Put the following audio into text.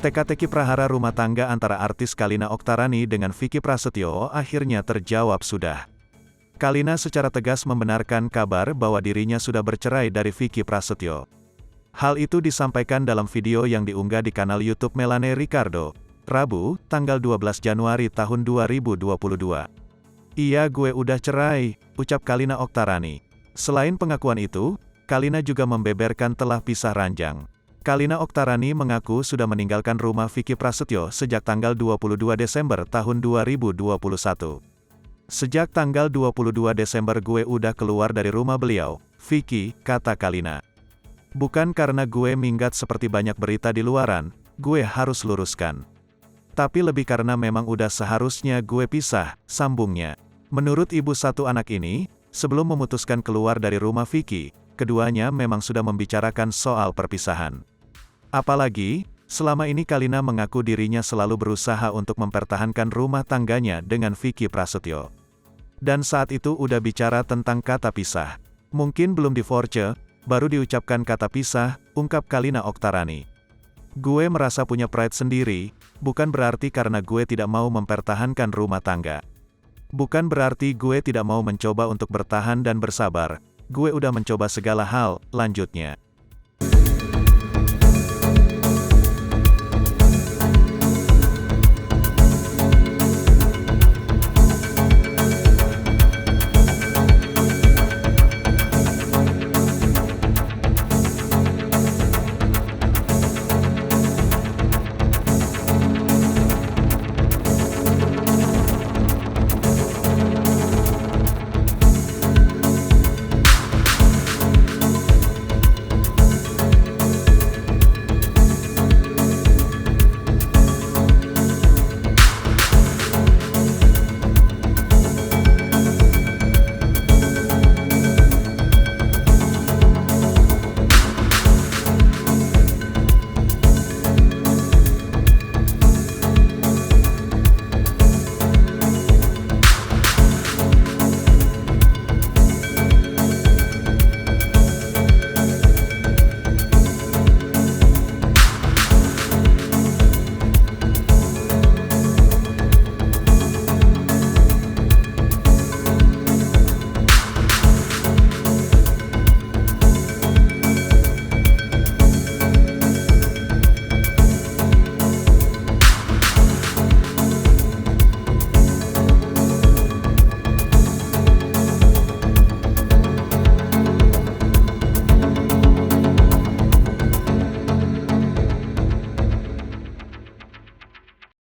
Teka-teki prahara rumah tangga antara artis Kalina Oktarani dengan Vicky Prasetyo akhirnya terjawab sudah. Kalina secara tegas membenarkan kabar bahwa dirinya sudah bercerai dari Vicky Prasetyo. Hal itu disampaikan dalam video yang diunggah di kanal YouTube Melanie Ricardo, Rabu, tanggal 12 Januari tahun 2022. "Iya, gue udah cerai," ucap Kalina Oktarani. Selain pengakuan itu, Kalina juga membeberkan telah pisah ranjang. Kalina Oktarani mengaku sudah meninggalkan rumah Vicky Prasetyo sejak tanggal 22 Desember tahun 2021. "Sejak tanggal 22 Desember gue udah keluar dari rumah beliau, Vicky," kata Kalina. "Bukan karena gue minggat seperti banyak berita di luaran, gue harus luruskan. Tapi lebih karena memang udah seharusnya gue pisah," sambungnya. Menurut ibu satu anak ini, sebelum memutuskan keluar dari rumah Vicky, keduanya memang sudah membicarakan soal perpisahan. Apalagi, selama ini Kalina mengaku dirinya selalu berusaha untuk mempertahankan rumah tangganya dengan Vicky Prasetyo. Dan saat itu udah bicara tentang kata pisah. "Mungkin belum divorce, baru diucapkan kata pisah," ungkap Kalina Oktarani. "Gue merasa punya pride sendiri, bukan berarti karena gue tidak mau mempertahankan rumah tangga. Bukan berarti gue tidak mau mencoba untuk bertahan dan bersabar, gue udah mencoba segala hal," lanjutnya.